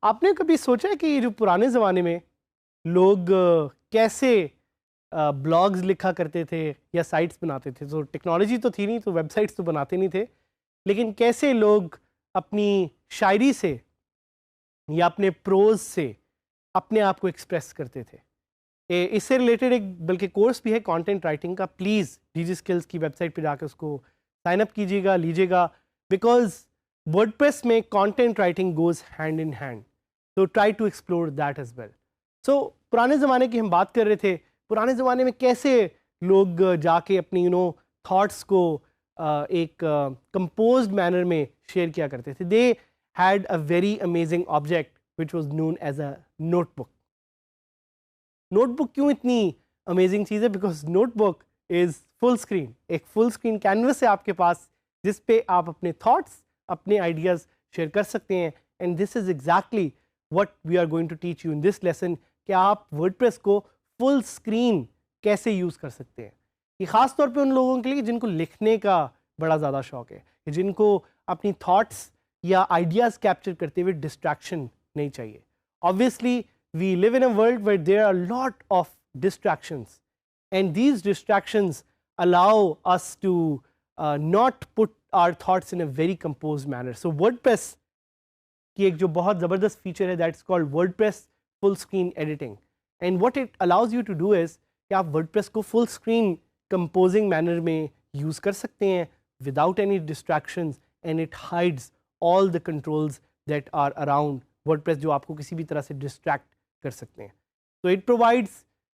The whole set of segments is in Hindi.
आपने कभी सोचा है कि जो पुराने ज़माने में लोग कैसे ब्लॉग्स लिखा करते थे या साइट्स बनाते थे? तो टेक्नोलॉजी तो थी नहीं, तो वेबसाइट्स तो बनाते नहीं थे, लेकिन कैसे लोग अपनी शायरी से या अपने प्रोज से अपने आप को एक्सप्रेस करते थे? इससे रिलेटेड एक बल्कि कोर्स भी है कंटेंट राइटिंग का। प्लीज़ डीजी स्किल्स की वेबसाइट पे जाकर उसको साइन अप कीजिएगा, लीजिएगा, बिकॉज वर्डप्रेस में content writing goes hand in hand. तो try to explore that as well. So पुराने ज़माने की हम बात कर रहे थे, पुराने ज़माने में कैसे लोग जाके अपनी थॉट्स को एक कंपोज्ड मैनर में शेयर किया करते थे। They had a very amazing object which was known as a notebook. Notebook क्यों इतनी अमेजिंग चीज़ है? Because notebook is full screen, एक फुल स्क्रीन कैनवस है आपके पास, जिस पे आप अपने थॉट्स, अपने आइडियाज़ शेयर कर सकते हैं। And this is exactly what we are going to teach you in this lesson, कि आप वर्डप्रेस को फुल स्क्रीन कैसे यूज़ कर सकते हैं। ये ख़ास तौर पे उन लोगों के लिए जिनको लिखने का बड़ा ज़्यादा शौक़ है, जिनको अपनी थॉट्स या आइडियाज़ कैप्चर करते हुए डिस्ट्रैक्शन नहीं चाहिए। Obviously we live in a world where there are a lot of distractions, and these distractions allow us to not put our thoughts in a very composed manner. So WordPress की एक जो बहुत ज़बरदस्त फीचर है, that's called WordPress full screen editing, and what it allows you to do is कि आप WordPress को full screen composing manner में use कर सकते हैं without any distractions, and it hides all the controls that are around WordPress जो आपको किसी भी तरह से distract कर सकते हैं। तो it provides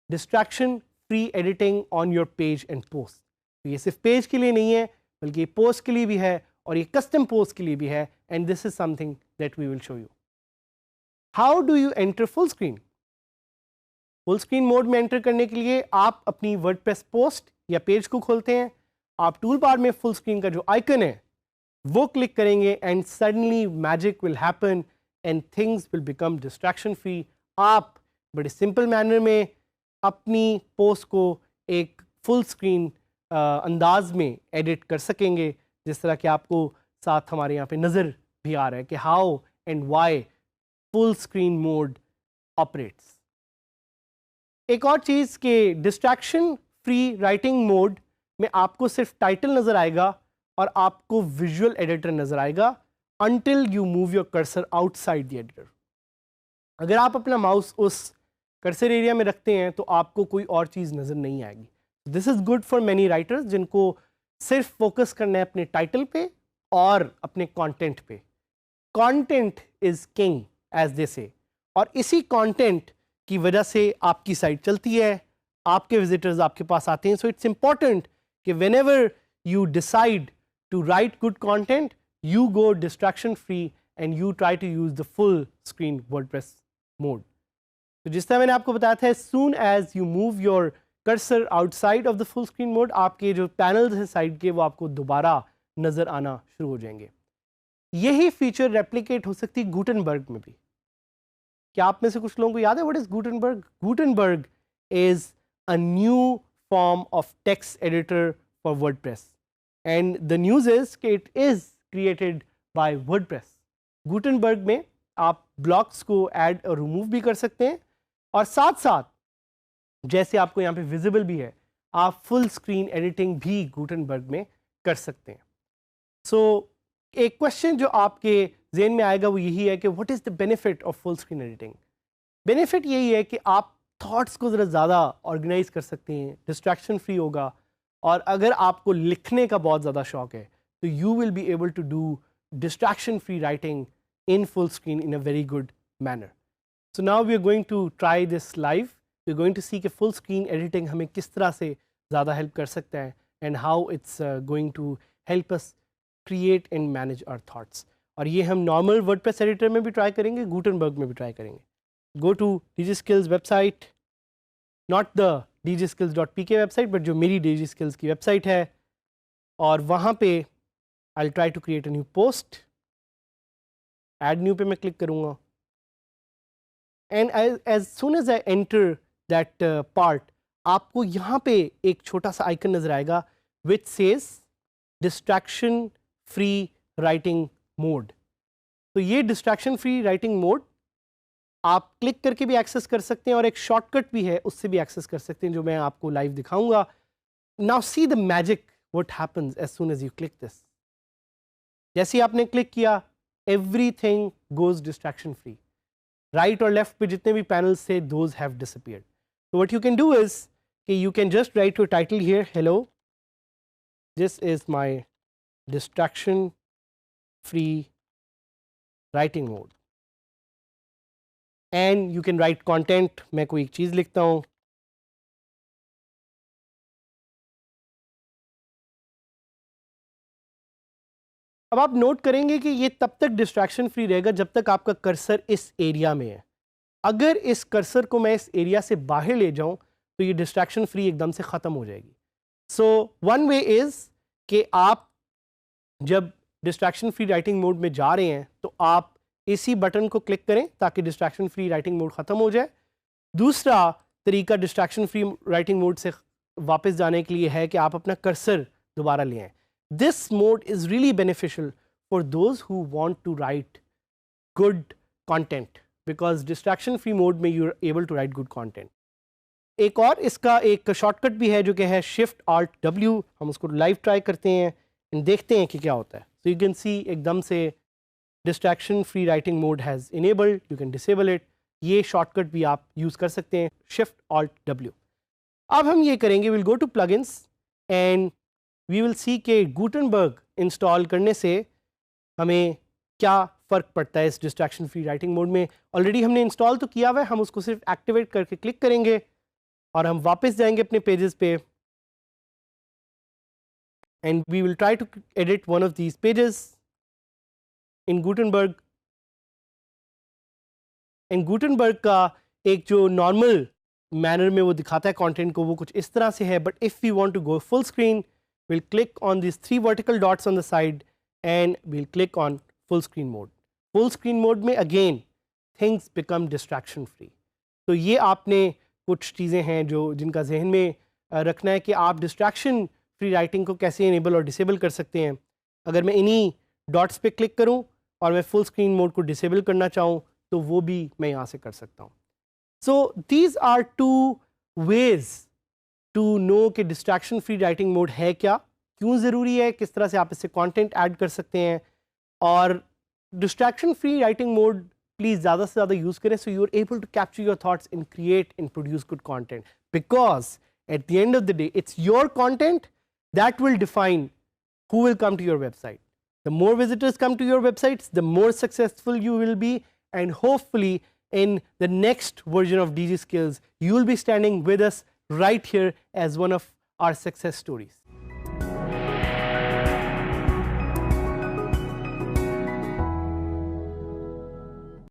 distraction free editing on your page and post. तो ये सिर्फ पेज के लिए नहीं है, बल्कि ये पोस्ट के लिए भी है, और ये कस्टम पोस्ट के लिए भी है। And this is something that we will show you. How do you enter full screen? Full screen mode में एंटर करने के लिए आप अपनी वर्डप्रेस पोस्ट या पेज को खोलते हैं, आप टूल बार में फुल स्क्रीन का जो आइकन है वो क्लिक करेंगे, and suddenly magic will happen and things will become distraction free. आप बड़े सिंपल मैनर में अपनी पोस्ट को एक फुल स्क्रीन अंदाज में एडिट कर सकेंगे, जिस तरह कि आपको साथ हमारे यहाँ पे नज़र भी आ रहा है कि how and why full screen mode operates. एक और चीज़ कि डिस्ट्रैक्शन फ्री राइटिंग मोड में आपको सिर्फ टाइटल नज़र आएगा और आपको विजुअल एडिटर नज़र आएगा until you move your cursor outside the editor. अगर आप अपना माउस उस कर्सर एरिया में रखते हैं तो आपको कोई और चीज़ नज़र नहीं आएगी। This is good for many writers जिनको सिर्फ फोकस करना है अपने टाइटल पे और अपने कंटेंट पे। Content is king as they say, और इसी कंटेंट की वजह से आपकी साइट चलती है, आपके विजिटर्स आपके पास आते हैं। सो इट्स इम्पॉर्टेंट कि whenever you decide to write good content, you go distraction free and you try to use the full screen WordPress mode. तो जिस तरह मैंने आपको बताया था, as soon as you move your cursor outside of the full screen mode, आपके जो पैनल्स हैं साइड के वो आपको दोबारा नज़र आना शुरू हो जाएंगे। यही फीचर रेप्लिकेट हो सकती है गुटेनबर्ग में भी। क्या आप में से कुछ लोगों को याद है what is Gutenberg? Gutenberg is a new form of text editor for WordPress, and the news is कि it is created by WordPress. Gutenberg में आप ब्लॉक्स को ऐड और रिमूव भी कर सकते हैं, और साथ साथ जैसे आपको यहाँ पे विजिबल भी है, आप फुल स्क्रीन एडिटिंग भी गुटेनबर्ग में कर सकते हैं। सो एक क्वेश्चन जो आपके जेहन में आएगा वो यही है कि what is the benefit of full screen editing? Benefit यही है कि आप थॉट्स को ज़रा ज़्यादा ऑर्गेनाइज कर सकते हैं, डिस्ट्रैक्शन फ्री होगा, और अगर आपको लिखने का बहुत ज़्यादा शौक है तो you will be able to do distraction free writing in full screen in a very good manner. So now we are going to try this live. We are going to see कि full screen editing हमें किस तरह से ज़्यादा help कर सकता है, and how it's going to help us create and manage our thoughts. और ये हम normal WordPress editor में भी try करेंगे, Gutenberg में भी try करेंगे. Go to DigiSkills website, not the digiskills.pk website, but जो मेरी DigiSkills की website है, और वहाँ पे I try to create a new post, add new पे मैं क्लिक करूँगा and as soon as I enter that part आपको यहाँ पे एक छोटा सा आइकन नजर आएगा which says distraction free writing mode. तो ये डिस्ट्रैक्शन फ्री राइटिंग मोड आप क्लिक करके भी एक्सेस कर सकते हैं और एक शॉर्टकट भी है उससे भी एक्सेस कर सकते हैं जो मैं आपको लाइव दिखाऊंगा। Now see the magic what happens as soon as you click this. जैसे ही आपने क्लिक किया everything goes distraction free. Right और लेफ्ट पे जितने भी पैनल्स थे those have disappeared. So what you can do is you can just write your title here, hello, this is my distraction free writing mode, and you can write content। मैं कोई एक चीज़ लिखता हूँ, अब आप नोट करेंगे कि ये तब तक डिस्ट्रैक्शन फ्री रहेगा जब तक आपका कर्सर इस एरिया में है। अगर इस कर्सर को मैं इस एरिया से बाहर ले जाऊं तो ये डिस्ट्रैक्शन फ्री एकदम से ख़त्म हो जाएगी। सो वन वे इज़ कि आप जब डिस्ट्रैक्शन फ्री राइटिंग मोड में जा रहे हैं तो आप इसी बटन को क्लिक करें ताकि डिस्ट्रैक्शन फ्री राइटिंग मोड ख़त्म हो जाए। दूसरा तरीका डिस्ट्रैक्शन फ्री राइटिंग मोड से वापस जाने के लिए है कि आप अपना कर्सर दोबारा ले आएं। This mode is really beneficial for those who want to write good content because distraction free mode में you are able to write good content. एक और इसका एक शॉर्टकट भी है जो कि है शिफ्ट ऑल्ट डब्ल्यू। हम उसको लाइव ट्राई करते हैं एंड देखते हैं कि क्या होता है। सो यू कैन सी एकदम से distraction free writing mode has enabled, you can disable it. ये शॉर्टकट भी आप यूज़ कर सकते हैं, शिफ्ट ऑल्ट डब्ल्यू। अब हम ये करेंगे, will go to plugins and we will see के गुटेनबर्ग इंस्टॉल करने से हमें क्या फ़र्क पड़ता है इस डिस्ट्रैक्शन फ्री राइटिंग मोड में। ऑलरेडी हमने इंस्टॉल तो किया हुआ है, हम उसको सिर्फ एक्टिवेट करके क्लिक करेंगे और हम वापस जाएंगे अपने पेजेस पे and we will try to edit one of these pages in Gutenberg. In Gutenberg का एक जो नॉर्मल मैनर में वो दिखाता है कंटेंट को, वो कुछ इस तरह से है। But if we want to go full screen, we'll click on these 3 vertical dots on the side and we'll click on full screen mode. Full screen mode में again things become distraction free. तो ये आपने कुछ चीज़ें हैं जो जिनका जहन में रखना है कि आप डिस्ट्रैक्शन फ्री राइटिंग को कैसे इनेबल और डिसेबल कर सकते हैं। अगर मैं इन्हीं डॉट्स पे क्लिक करूं और मैं फुल स्क्रीन मोड को डिसेबल करना चाहूँ तो वो भी मैं यहाँ से कर सकता हूँ। So these are 2 ways to know कि डिस्ट्रैक्शन फ्री राइटिंग मोड है क्या, क्यों ज़रूरी है, किस तरह से आप इससे कंटेंट ऐड कर सकते हैं। और distraction free writing mode please ज़्यादा से ज़्यादा यूज़ करें so you are able to capture your thoughts and create and produce good content, because at the end of the day it's your content that will define who will come to your website. The more visitors come to your websites, the more successful you will be, and hopefully in the next version of DG Skills, you will be standing with us right here as one of our success stories.